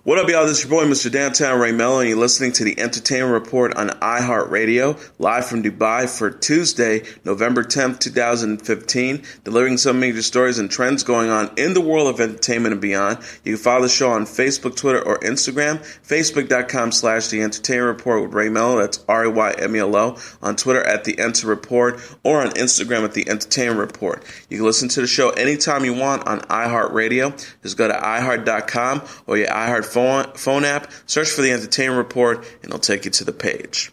What up, y'all? This is your boy, Mr. Downtown Ray Melo, and you're listening to the Entertainment Report on iHeartRadio, live from Dubai for Tuesday, November 10th, 2015, delivering some major stories and trends going on in the world of entertainment and beyond. You can follow the show on Facebook, Twitter, or Instagram, facebook.com/The Entertainment Report with Ray Melo, that's RAYMELO, on Twitter at The Enter Report, or on Instagram at The Entertainment Report. You can listen to the show anytime you want on iHeartRadio. Just go to iHeart.com or your iHeart phone app, search for the Entertainment Report, and it'll take you to the page.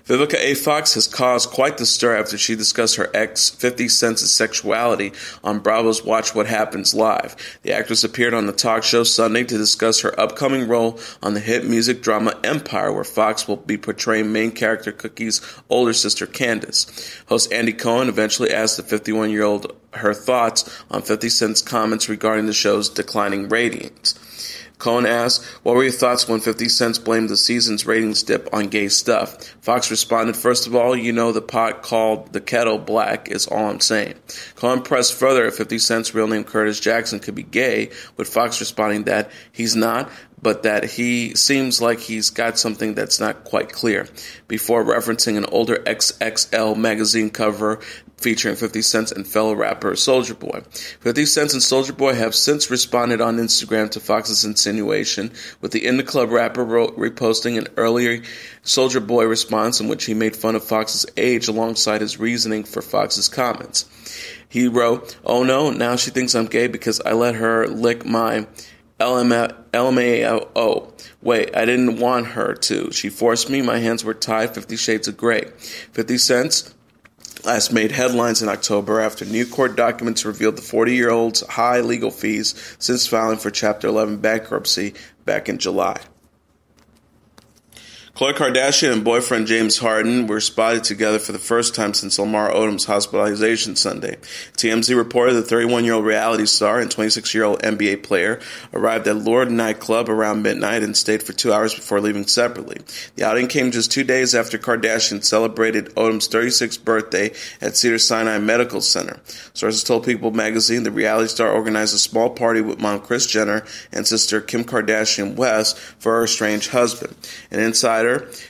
Vivica A. Fox has caused quite the stir after she discussed her ex 50 Cent's sexuality on Bravo's Watch What Happens Live. The actress appeared on the talk show Sunday to discuss her upcoming role on the hit music drama Empire, where Fox will be portraying main character Cookie's older sister Candace. Host Andy Cohen eventually asked the 51-year-old her thoughts on 50 Cent's comments regarding the show's declining ratings. Cohen asked, "What were your thoughts when 50 Cent blamed the season's ratings dip on gay stuff?" Fox responded, "First of all, you know the pot called the kettle black is all I'm saying." Cohen pressed further if 50 Cent's real name Curtis Jackson could be gay, with Fox responding that he's not, but that he seems like he's got something that's not quite clear, before referencing an older XXL magazine cover featuring 50 Cent and fellow rapper Soulja Boy. 50 Cent and Soulja Boy have since responded on Instagram to Fox's insinuation, with the In the Club rapper reposting an earlier Soulja Boy response in which he made fun of Fox's age alongside his reasoning for Fox's comments. He wrote, "Oh no, now she thinks I'm gay because I let her lick my LMAO. Wait, I didn't want her to. She forced me. My hands were tied. 50 Shades of Grey." 50 Cent last made headlines in October after new court documents revealed the 40-year-old's high legal fees since filing for Chapter 11 bankruptcy back in July. Khloe Kardashian and boyfriend James Harden were spotted together for the first time since Lamar Odom's hospitalization Sunday. TMZ reported the 31-year-old reality star and 26-year-old NBA player arrived at Lord nightclub around midnight and stayed for 2 hours before leaving separately. The outing came just 2 days after Kardashian celebrated Odom's 36th birthday at Cedars-Sinai Medical Center. Sources told People magazine the reality star organized a small party with mom Kris Jenner and sister Kim Kardashian West for her estranged husband. An insider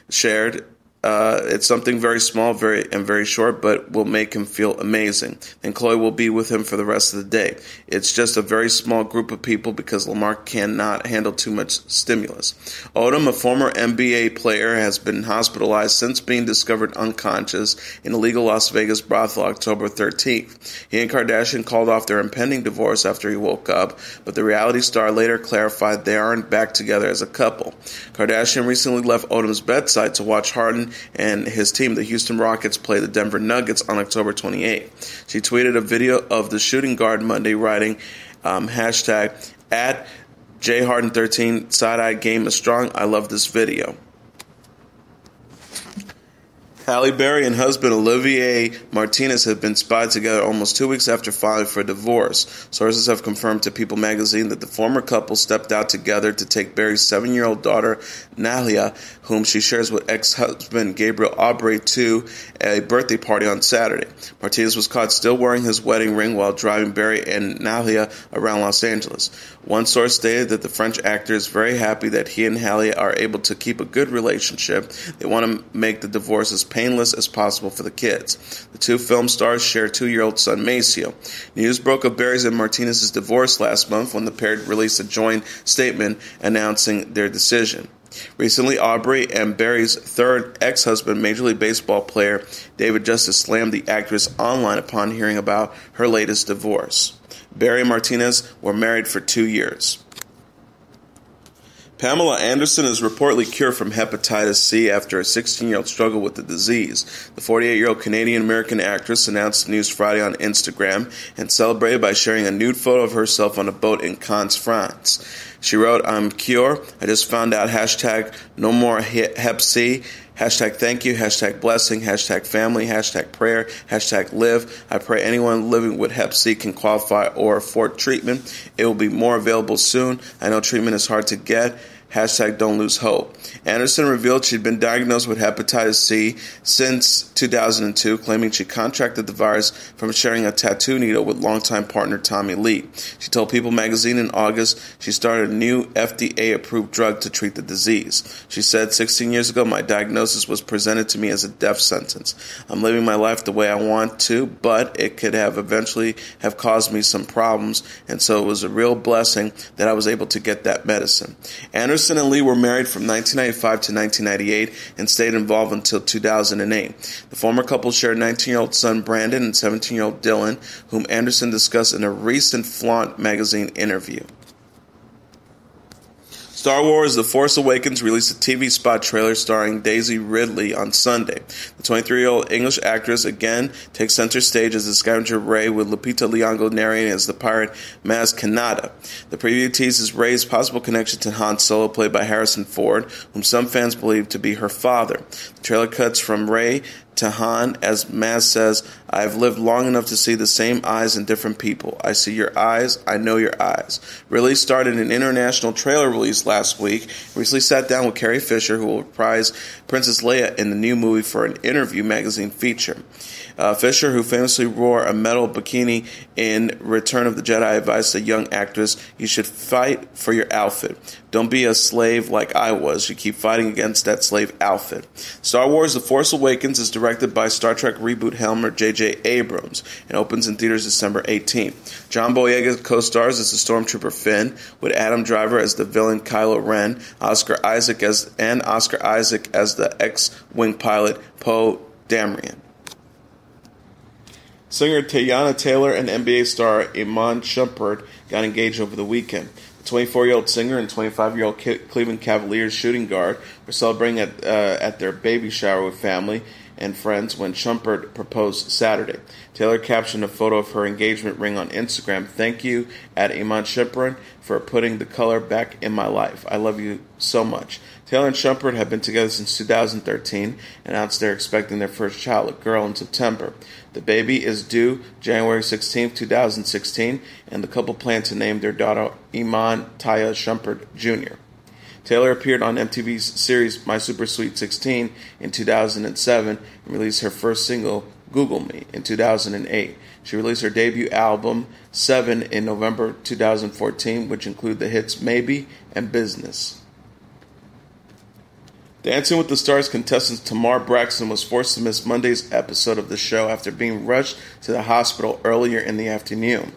shared, "It's something very small, very short, but will make him feel amazing. And Khloe will be with him for the rest of the day. It's just a very small group of people because Lamar cannot handle too much stimulus." Odom, a former NBA player, has been hospitalized since being discovered unconscious in a legal Las Vegas brothel October 13th. He and Kardashian called off their impending divorce after he woke up, but the reality star later clarified they aren't back together as a couple. Kardashian recently left Odom's bedside to watch Harden and his team, the Houston Rockets, play the Denver Nuggets on October 28th. She tweeted a video of the shooting guard Monday, writing hashtag at JHarden13 side-eye game is strong. I love this video. Halle Berry and husband Olivier Martinez have been spotted together almost 2 weeks after filing for divorce. Sources have confirmed to People magazine that the former couple stepped out together to take Berry's 7-year-old daughter, Nahlia, whom she shares with ex-husband Gabriel Aubrey, to a birthday party on Saturday. Martinez was caught still wearing his wedding ring while driving Berry and Nahlia around Los Angeles. One source stated that the French actor is very happy that he and Halle are able to keep a good relationship. They want to make the divorce as painless as possible for the kids. The two film stars share 2-year-old son Maceo. News broke of Berry's and Martinez's divorce last month when the pair released a joint statement announcing their decision. Recently, Aubrey and Berry's third ex-husband, Major League Baseball player David Justice, slammed the actress online upon hearing about her latest divorce. Berry and Martinez were married for 2 years. Pamela Anderson is reportedly cured from hepatitis C after a 16-year-old struggle with the disease. The 48-year-old Canadian-American actress announced the news Friday on Instagram and celebrated by sharing a nude photo of herself on a boat in Cannes, France. She wrote, "I'm cured. I just found out. Hashtag no more hep C. Hashtag thank you. Hashtag blessing. Hashtag family. Hashtag prayer. Hashtag live. I pray anyone living with hep C can qualify or afford treatment. It will be more available soon. I know treatment is hard to get. Don't lose hope. Anderson revealed she'd been diagnosed with hepatitis C since 2002, claiming she contracted the virus from sharing a tattoo needle with longtime partner Tommy Lee. She told People magazine in August she started a new FDA-approved drug to treat the disease. She said, 16 years ago, my diagnosis was presented to me as a death sentence. I'm living my life the way I want to, but it could have eventually have caused me some problems, and so it was a real blessing that I was able to get that medicine. Anderson and Lee were married from 1995 to 1998 and stayed involved until 2008. The former couple shared 19-year-old son Brandon and 17-year-old Dylan, whom Anderson discussed in a recent Flaunt magazine interview. Star Wars The Force Awakens released a TV spot trailer starring Daisy Ridley on Sunday. The 23-year-old English actress again takes center stage as the scavenger Rey, with Lupita Nyong'o narrating as the pirate Maz Kanata. The preview teases Rey's possible connection to Han Solo, played by Harrison Ford, whom some fans believe to be her father. The trailer cuts from Rey to Han as Maz says, I've lived long enough to see the same eyes in different people. I see your eyes. I know your eyes. Release started an international trailer release last week. Recently sat down with Carrie Fisher, who will reprise Princess Leia in the new movie, for an interview magazine feature. Fisher, who famously wore a metal bikini in Return of the Jedi, advised the young actress, you should fight for your outfit. Don't be a slave like I was. You keep fighting against that slave outfit. Star Wars The Force Awakens is directed by Star Trek reboot helmer J.J. Abrams and opens in theaters December 18th. John Boyega co-stars as the Stormtrooper Finn, with Adam Driver as the villain Kylo Ren, Oscar Isaac as the X-Wing pilot Poe Dameron. Singer Teyana Taylor and NBA star Iman Shumpert got engaged over the weekend. The 24-year-old singer and 25-year-old Cleveland Cavaliers shooting guard were celebrating at their baby shower with family and friends when Shumpert proposed Saturday. Taylor captioned a photo of her engagement ring on Instagram. Thank you at Iman Shumpert for putting the color back in my life. I love you so much. Taylor and Shumpert have been together since 2013 and announced they're expecting their first child, a girl, in September. The baby is due January 16, 2016, and the couple plan to name their daughter Iman Taya Shumpert Jr. Taylor appeared on MTV's series My Super Sweet 16 in 2007 and released her first single, Google Me, in 2008. She released her debut album, 7, in November 2014, which include the hits Maybe and Business. Dancing with the Stars contestant Tamar Braxton was forced to miss Monday's episode of the show after being rushed to the hospital earlier in the afternoon.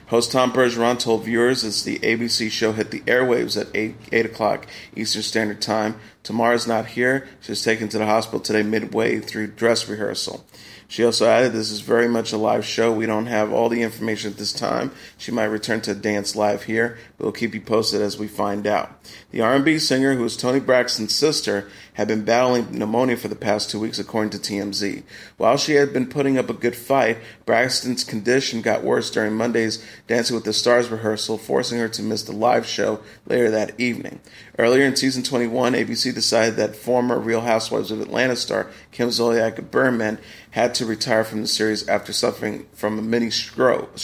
Host Tom Bergeron told viewers as the ABC show hit the airwaves at 8 o'clock Eastern Standard Time, Tamar is not here. She was taken to the hospital today midway through dress rehearsal. She also added, this is very much a live show. We don't have all the information at this time. She might return to dance live here, but we'll keep you posted as we find out. The R&B singer, who is Toni Braxton's sister, had been battling pneumonia for the past 2 weeks, according to TMZ. While she had been putting up a good fight, Braxton's condition got worse during Monday's Dancing with the Stars rehearsal, forcing her to miss the live show later that evening. Earlier in season 21, ABC decided that former Real Housewives of Atlanta star Kim Zolciak Biermann had to retire from the series after suffering from a mini stroke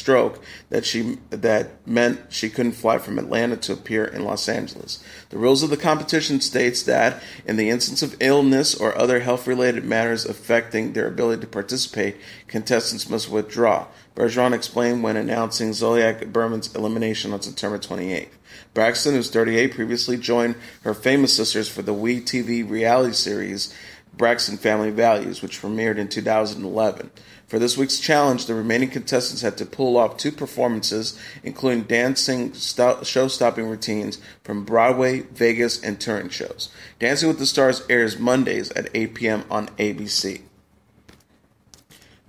that meant she couldn't fly from Atlanta to appear in Los Angeles. The rules of the competition states that in the instance of illness or other health-related matters affecting their ability to participate, contestants must withdraw. Bergeron explained when announcing Zolciak Biermann's elimination on September 28th. Braxton, who's 38, previously joined her famous sisters for the WE tv reality series Braxton Family Values, which premiered in 2011. For this week's challenge, the remaining contestants had to pull off 2 performances, including dancing show-stopping routines from Broadway, Vegas, and touring shows. Dancing with the Stars airs Mondays at 8 p.m. on ABC.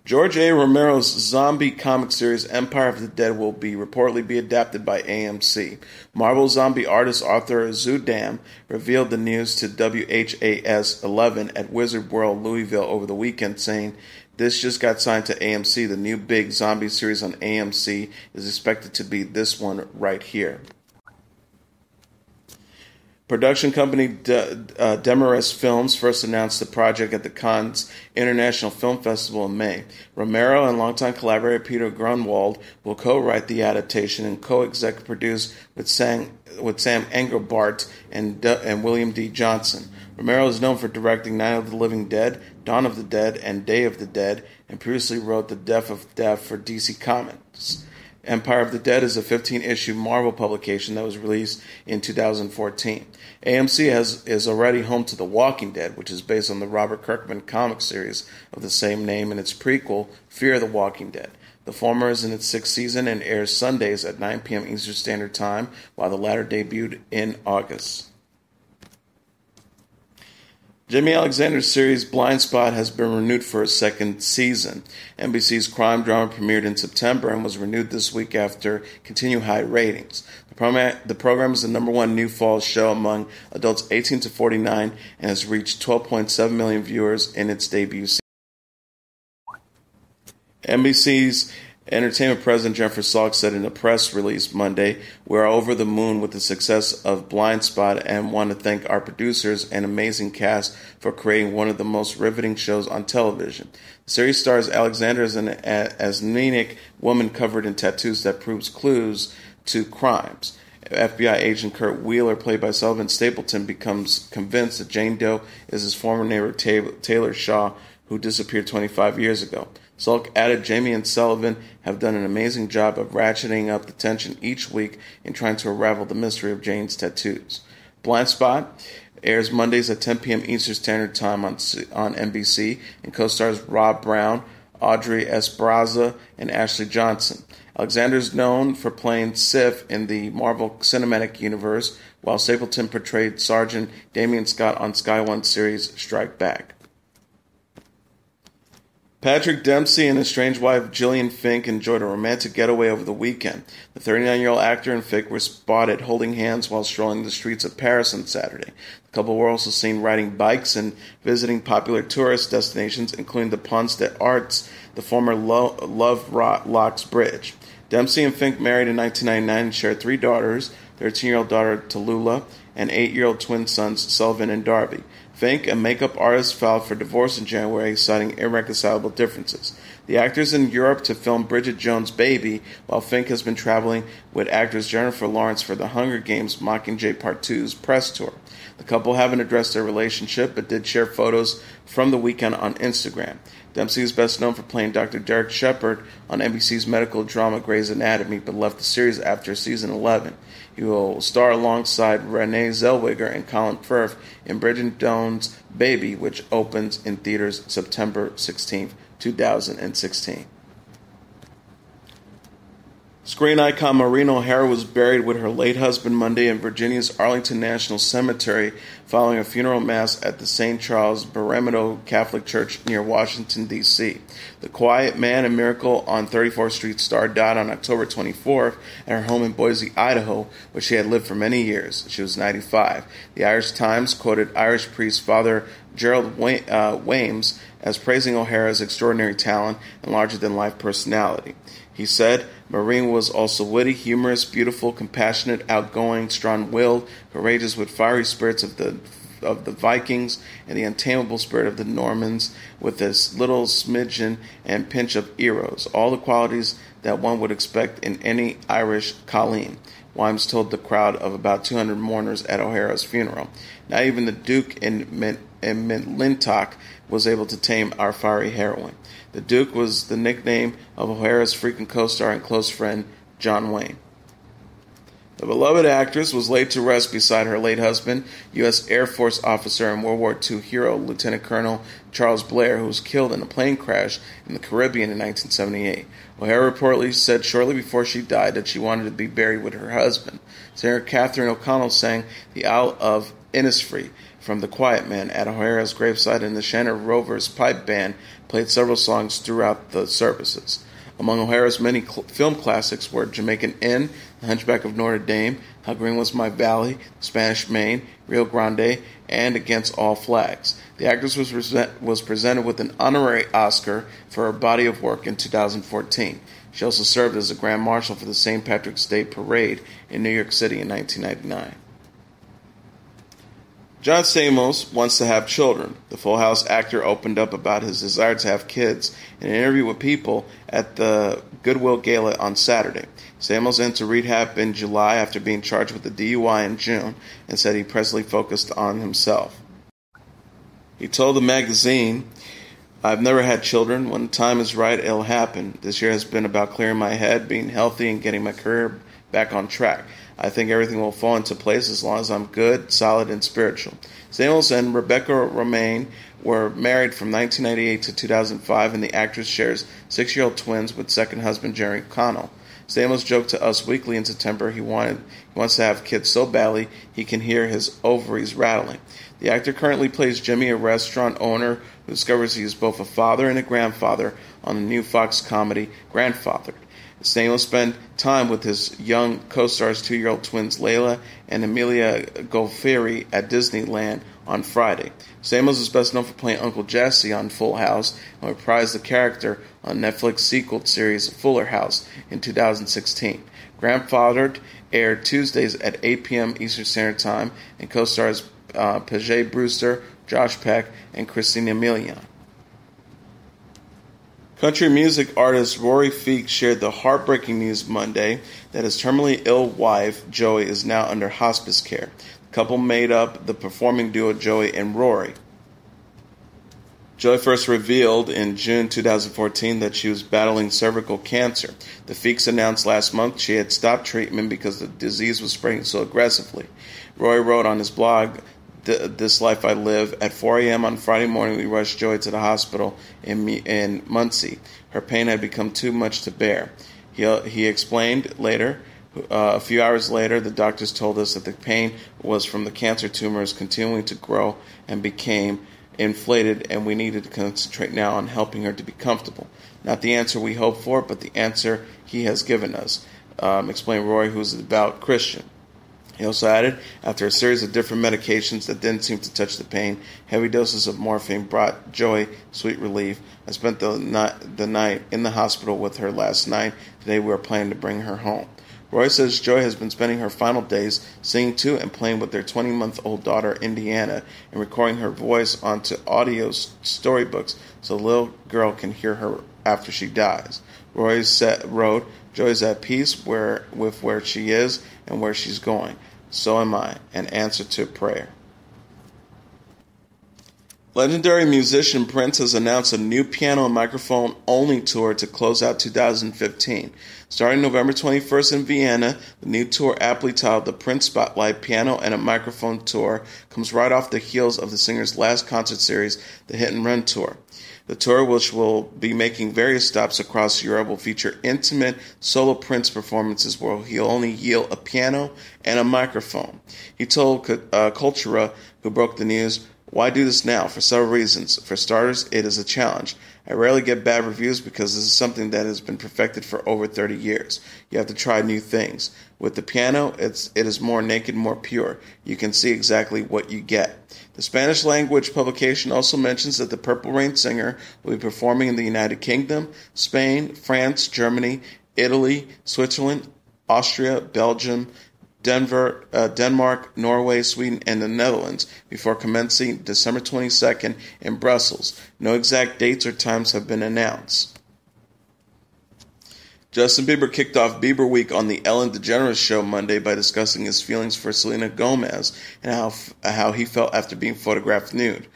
George A. Romero's zombie comic series Empire of the Dead will reportedly be adapted by AMC. Marvel zombie artist Arthur Zudam revealed the news to WHAS 11 at Wizard World Louisville over the weekend, saying, this just got signed to AMC. The new big zombie series on AMC is expected to be this one right here. Production company Demarest Films first announced the project at the Cannes International Film Festival in May. Romero and longtime collaborator Peter Grunwald will co-write the adaptation and co-executive produce with Sam Engelbart and William D. Johnson. Romero is known for directing Night of the Living Dead, Dawn of the Dead, and Day of the Dead, and previously wrote The Death of Death for DC Comics. Empire of the Dead is a 15-issue Marvel publication that was released in 2014. AMC is already home to The Walking Dead, which is based on the Robert Kirkman comic series of the same name and its prequel, Fear the Walking Dead. The former is in its 6th season and airs Sundays at 9 p.m. Eastern Standard Time, while the latter debuted in August. Jaimie Alexander's series Blindspot has been renewed for a second season. NBC's crime drama premiered in September and was renewed this week after continued high ratings. The program is the number one new fall show among adults 18 to 49 and has reached 12.7 million viewers in its debut season. NBC's Entertainment President Jennifer Salk said in a press release Monday, "We're over the moon with the success of Blindspot and want to thank our producers and amazing cast for creating one of the most riveting shows on television." The series stars Alexander as an anemic woman covered in tattoos that proves clues to crimes. FBI agent Kurt Wheeler, played by Sullivan Stapleton, becomes convinced that Jane Doe is his former neighbor Taylor Shaw, who disappeared 25 years ago. Salk added Jamie and Sullivan have done an amazing job of ratcheting up the tension each week in trying to unravel the mystery of Jane's tattoos. Blindspot airs Mondays at 10 p.m. Eastern Standard Time on NBC and co-stars Rob Brown, Audrey Esparza, and Ashley Johnson. Alexander is known for playing Sif in the Marvel Cinematic Universe, while Stapleton portrayed Sergeant Damian Scott on Sky One series Strike Back. Patrick Dempsey and his estranged wife Jillian Feek enjoyed a romantic getaway over the weekend. The 39-year-old actor and Feek were spotted holding hands while strolling the streets of Paris on Saturday. The couple were also seen riding bikes and visiting popular tourist destinations, including the Ponce des Arts, the former Love Locks Bridge. Dempsey and Feek married in 1999 and shared 3 daughters, 13-year-old daughter Tallulah, and 8-year-old twin sons Sullivan and Darby. Feek, a makeup artist, filed for divorce in January, citing irreconcilable differences. The actor is in Europe to film Bridget Jones' Baby, while Feek has been traveling with actress Jennifer Lawrence for the Hunger Games Mockingjay Part 2's press tour. The couple haven't addressed their relationship, but did share photos from the weekend on Instagram. Dempsey is best known for playing Dr. Derek Shepherd on NBC's medical drama Grey's Anatomy, but left the series after season 11. He will star alongside Renee Zellweger and Colin Firth in Bridget Jones' Baby, which opens in theaters September 16, 2016. Screen icon Maureen O'Hara was buried with her late husband Monday in Virginia's Arlington National Cemetery following a funeral mass at the St. Charles Borromeo Catholic Church near Washington, D.C. The quiet man and miracle on 34th Street star died on October 24th at her home in Boise, Idaho, where she had lived for many years. She was 95. The Irish Times quoted Irish priest Father Gerald Wames as praising O'Hara's extraordinary talent and larger-than-life personality. He said, "Maureen was also witty, humorous, beautiful, compassionate, outgoing, strong-willed, courageous with fiery spirits of the Vikings and the untamable spirit of the Normans, with this little smidgen and pinch of Eros, all the qualities that one would expect in any Irish colleen." Wimes told the crowd of about 200 mourners at O'Hara's funeral. "Not even the Duke in McLintock was able to tame our fiery heroine." The Duke was the nickname of O'Hara's frequent co-star and close friend, John Wayne. The beloved actress was laid to rest beside her late husband, U.S. Air Force officer and World War II hero Lieutenant Colonel Charles Blair, who was killed in a plane crash in the Caribbean in 1978. O'Hara reportedly said shortly before she died that she wanted to be buried with her husband. Singer Catherine O'Connell sang The Isle of Innisfree from The Quiet Man at O'Hara's gravesite, and the Shannon Rovers Pipe Band played several songs throughout the services. Among O'Hara's many film classics were Jamaican Inn, The Hunchback of Notre Dame, How Green Was My Valley, Spanish Main, Rio Grande, and Against All Flags. The actress was presented with an honorary Oscar for her body of work in 2014. She also served as a Grand Marshal for the St. Patrick's Day Parade in New York City in 1999. John Stamos wants to have children. The Full House actor opened up about his desire to have kids in an interview with People at the Goodwill Gala on Saturday. Stamos entered rehab in July after being charged with a DUI in June and said he presently focused on himself. He told the magazine, "I've never had children. When the time is right, it'll happen. This year has been about clearing my head, being healthy, and getting my career back on track. I think everything will fall into place as long as I'm good, solid, and spiritual." Stamos and Rebecca Romaine were married from 1998 to 2005, and the actress shares 6-year-old twins with second husband Jerry Connell. Stamos joked to Us Weekly in September he wants to have kids so badly he can hear his ovaries rattling. The actor currently plays Jimmy, a restaurant owner who discovers he is both a father and a grandfather on the new Fox comedy Grandfathered. Stamos spent time with his young co-stars 2-year-old twins Layla and Emilia Golferi at Disneyland on Friday. Stamos is best known for playing Uncle Jesse on Full House and reprised the character on Netflix sequel series Fuller House in 2016. Grandfathered aired Tuesdays at 8 p.m. Eastern Standard Time and co-stars Paget Brewster, Josh Peck, and Christina Milian. Country music artist Rory Feek shared the heartbreaking news Monday that his terminally ill wife, Joey, is now under hospice care. The couple made up the performing duo Joey and Rory. Joey first revealed in June 2014 that she was battling cervical cancer. The Feeks announced last month she had stopped treatment because the disease was spreading so aggressively. Rory wrote on his blog, "This life I live. At 4 a.m. on Friday morning, we rushed Joy to the hospital in Muncie. Her pain had become too much to bear." He explained later, a few hours later, the doctors told us that the pain was from the cancer tumors continuing to grow and became inflated, and we needed to concentrate now on helping her to be comfortable. Not the answer we hoped for, but the answer he has given us, explained Roy, who is a devout Christian. He also added, "After a series of different medications that didn't seem to touch the pain, heavy doses of morphine brought Joy sweet relief. I spent the night in the hospital with her last night. Today we are planning to bring her home." Roy says Joy has been spending her final days singing to and playing with their 20-month-old daughter, Indiana, and recording her voice onto audio storybooks so the little girl can hear her after she dies. Roy wrote, "Joy is at peace with where she is and where she's going. So am I," an answer to prayer. Legendary musician Prince has announced a new piano and microphone-only tour to close out 2015. Starting November 21st in Vienna, the new tour, aptly titled the Prince Spotlight Piano and a Microphone Tour, comes right off the heels of the singer's last concert series, the Hit and Run Tour. The tour, which will be making various stops across Europe, will feature intimate solo Prince performances where he'll only yield a piano and a microphone. He told Cultura, who broke the news, "Why do this now? For several reasons. For starters, it is a challenge. I rarely get bad reviews because this is something that has been perfected for over 30 years. You have to try new things. With the piano, it is more naked, more pure. You can see exactly what you get." The Spanish-language publication also mentions that the Purple Rain singer will be performing in the United Kingdom, Spain, France, Germany, Italy, Switzerland, Austria, Belgium, Denmark, Norway, Sweden, and the Netherlands before commencing December 22nd in Brussels. No exact dates or times have been announced. Justin Bieber kicked off Bieber Week on the Ellen DeGeneres Show Monday by discussing his feelings for Selena Gomez and how he felt after being photographed nude.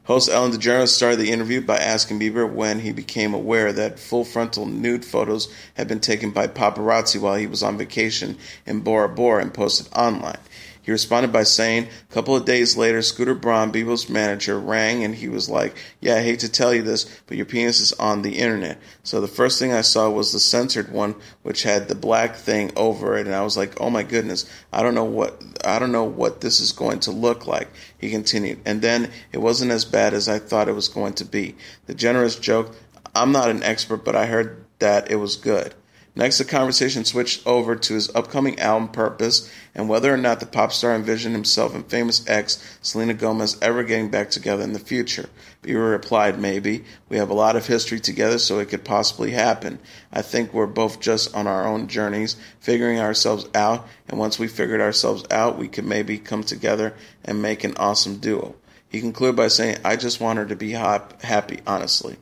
Host Ellen DeGeneres started the interview by asking Bieber when he became aware that full-frontal nude photos had been taken by paparazzi while he was on vacation in Bora Bora and posted online. He responded by saying, a couple of days later, Scooter Braun, Bieber's manager, rang and he was like, "Yeah, I hate to tell you this, but your penis is on the internet." So the first thing I saw was the censored one, which had the black thing over it, and I was like, "Oh my goodness, I don't know what this is going to look like," he continued. And then it wasn't as bad as I thought it was going to be. DeGeneres joked, "I'm not an expert, but I heard that it was good." Next, the conversation switched over to his upcoming album Purpose and whether or not the pop star envisioned himself and famous ex Selena Gomez ever getting back together in the future. Bieber replied, "Maybe. We have a lot of history together, so it could possibly happen. I think we're both just on our own journeys, figuring ourselves out, and once we figured ourselves out, we could maybe come together and make an awesome duo." He concluded by saying, "I just want her to be happy, honestly."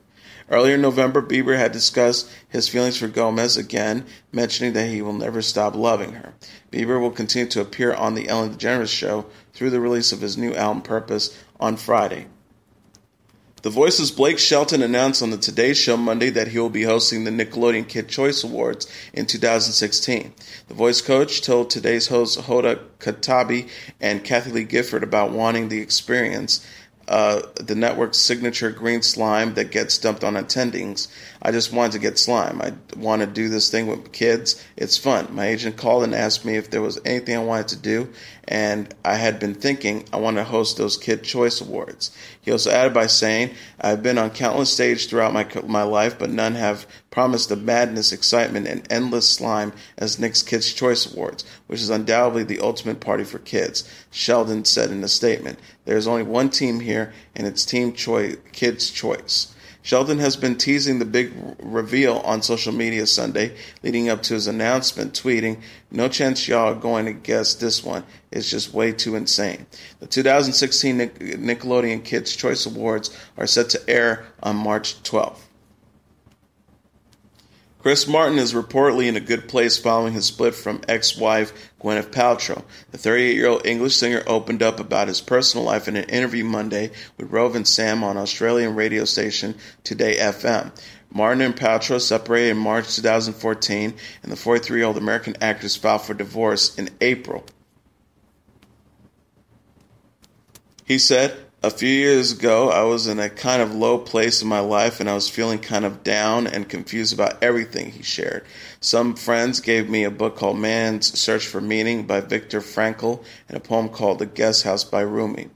Earlier in November, Bieber had discussed his feelings for Gomez again, mentioning that he will never stop loving her. Bieber will continue to appear on The Ellen DeGeneres Show through the release of his new album Purpose on Friday. The Voice's Blake Shelton announced on the Today Show Monday that he will be hosting the Nickelodeon Kids Choice Awards in 2016. The Voice coach told Today's hosts Hoda Katabi and Kathy Lee Gifford about wanting the experience the network's signature green slime that gets dumped on attendings. "I just wanted to get slime. I want to do this thing with kids. It's fun. My agent called and asked me if there was anything I wanted to do, and I had been thinking I want to host those Kid Choice Awards." He also added by saying, "I've been on countless stages throughout my life, but none have promised the madness, excitement, and endless slime as Nick's Kids Choice Awards, which is undoubtedly the ultimate party for kids," Sheldon said in a statement. "There is only one team here, and it's Team Kids Choice." Shelton has been teasing the big reveal on social media Sunday, leading up to his announcement, tweeting, "No chance y'all are going to guess this one. It's just way too insane." The 2016 Nickelodeon Kids Choice Awards are set to air on March 12th. Chris Martin is reportedly in a good place following his split from ex-wife Gwyneth Paltrow. The 38-year-old English singer opened up about his personal life in an interview Monday with Rove and Sam on Australian radio station Today FM. Martin and Paltrow separated in March 2014, and the 43-year-old American actress filed for divorce in April. He said, "A few years ago, I was in a kind of low place in my life, and I was feeling kind of down and confused about everything," he shared. "Some friends gave me a book called Man's Search for Meaning by Viktor Frankl and a poem called The Guest House by Rumi."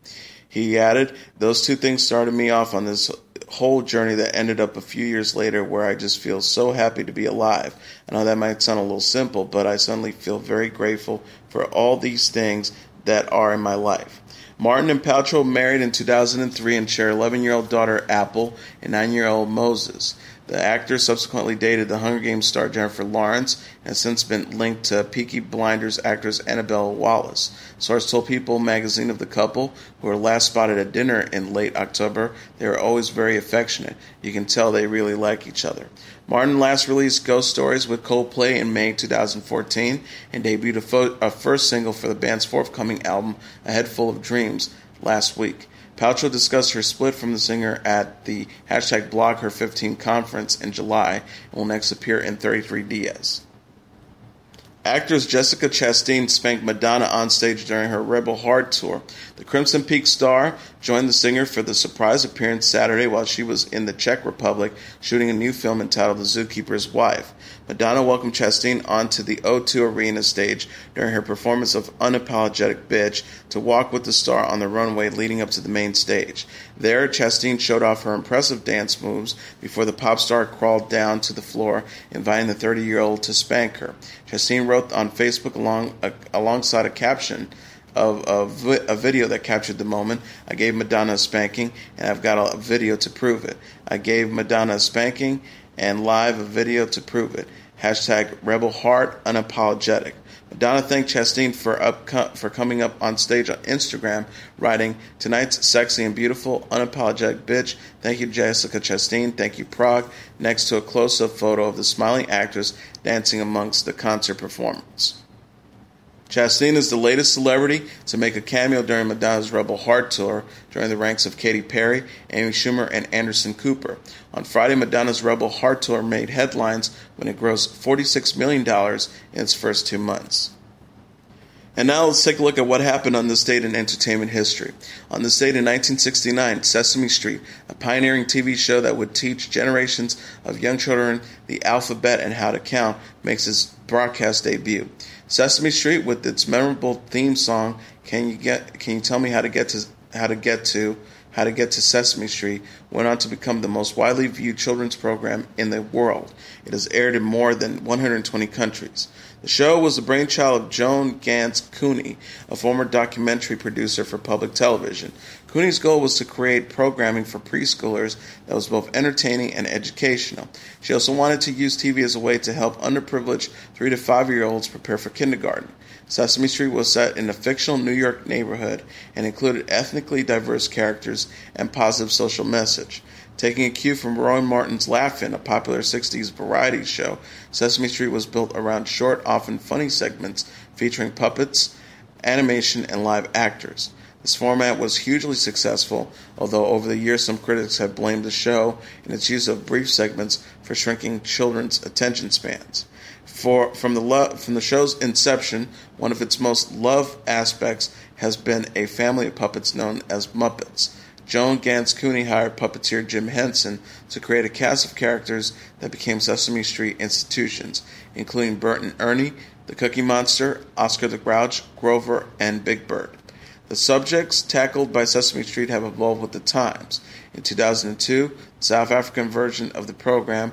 He added, "Those two things started me off on this whole journey that ended up a few years later where I just feel so happy to be alive. I know that might sound a little simple, but I suddenly feel very grateful for all these things that are in my life." Martin and Paltrow married in 2003 and share 11-year-old daughter Apple and 9-year-old Moses. The actor subsequently dated the Hunger Games star Jennifer Lawrence and has since been linked to Peaky Blinders actress Annabelle Wallis. Source told People magazine of the couple, who were last spotted at dinner in late October, they were always very affectionate. You can tell they really like each other. Martin last released Ghost Stories with Coldplay in May 2014 and debuted a first single for the band's forthcoming album, A Head Full of Dreams, last week. Paltrow discussed her split from the singer at the #BlogHer15 conference in July and will next appear in 33DS. Actress Jessica Chastain spanked Madonna on stage during her Rebel Heart tour. The Crimson Peak star joined the singer for the surprise appearance Saturday while she was in the Czech Republic shooting a new film entitled The Zookeeper's Wife. Madonna welcomed Chastain onto the O2 Arena stage during her performance of Unapologetic Bitch to walk with the star on the runway leading up to the main stage. There, Chastain showed off her impressive dance moves before the pop star crawled down to the floor, inviting the 30-year-old to spank her. Chastain wrote on Facebook alongside a caption of a video that captured the moment, "I gave Madonna a spanking, and I've got a video to prove it. I gave Madonna a spanking, and live a video to prove it. #Rebel Heart Unapologetic." Madonna thanked Chastain for coming up on stage on Instagram, writing, "Tonight's sexy and beautiful, unapologetic bitch. Thank you, Jessica Chastain. Thank you, Prague," next to a close-up photo of the smiling actress dancing amongst the concert performers. Chastain is the latest celebrity to make a cameo during Madonna's Rebel Heart tour, joining the ranks of Katy Perry, Amy Schumer, and Anderson Cooper. On Friday, Madonna's Rebel Heart tour made headlines when it grossed $46 million in its first 2 months. And now let's take a look at what happened on this date in entertainment history. On this date in 1969, Sesame Street, a pioneering TV show that would teach generations of young children the alphabet and how to count, makes its broadcast debut. Sesame Street, with its memorable theme song, "Can you tell me how to get to How to Get to Sesame Street went on to become the most widely viewed children's program in the world. It has aired in more than 120 countries. The show was the brainchild of Joan Gans Cooney, a former documentary producer for public television. Cooney's goal was to create programming for preschoolers that was both entertaining and educational. She also wanted to use TV as a way to help underprivileged 3 to 5-year-olds prepare for kindergarten. Sesame Street was set in a fictional New York neighborhood and included ethnically diverse characters and positive social message. Taking a cue from Roy Martin's Laugh-In, a popular 60s variety show, Sesame Street was built around short, often funny segments featuring puppets, animation, and live actors. This format was hugely successful, although over the years some critics have blamed the show and its use of brief segments for shrinking children's attention spans. From the show's inception, one of its most loved aspects has been a family of puppets known as Muppets. Joan Gans Cooney hired puppeteer Jim Henson to create a cast of characters that became Sesame Street institutions, including Bert and Ernie, the Cookie Monster, Oscar the Grouch, Grover, and Big Bird. The subjects tackled by Sesame Street have evolved with the times. In 2002, the South African version of the program,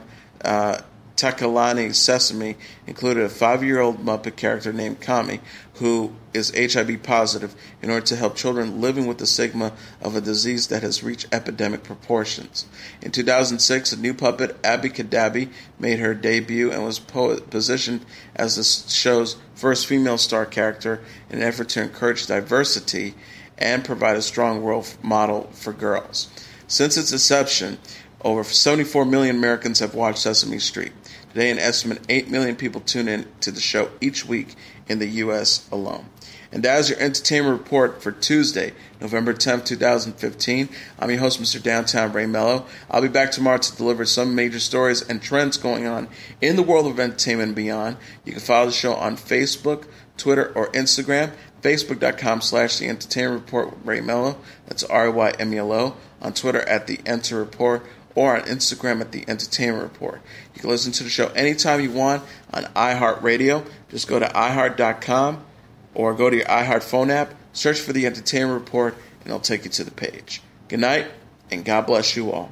Takalani Sesame, included a 5-year-old Muppet character named Kami, who is HIV positive, in order to help children living with the stigma of a disease that has reached epidemic proportions. In 2006, a new puppet, Abby Kadabi, made her debut and was positioned as the show's first female star character in an effort to encourage diversity and provide a strong role model for girls. Since its inception, over 74 million Americans have watched Sesame Street. Today, an estimate 8 million people tune in to the show each week in the U.S. alone. And that is your entertainment report for Tuesday, November 10th, 2015. I'm your host, Mr. Downtown Ray Melo. I'll be back tomorrow to deliver some major stories and trends going on in the world of entertainment and beyond. You can follow the show on Facebook, Twitter, or Instagram. Facebook.com/The Entertainment Report with Ray Melo. That's RYMELO. On Twitter at The Enter Report, or on Instagram at The Entertainment Report. You can listen to the show anytime you want on iHeartRadio. Just go to iHeart.com or go to your iHeart phone app, search for The Entertainment Report, and it'll take you to the page. Good night, and God bless you all.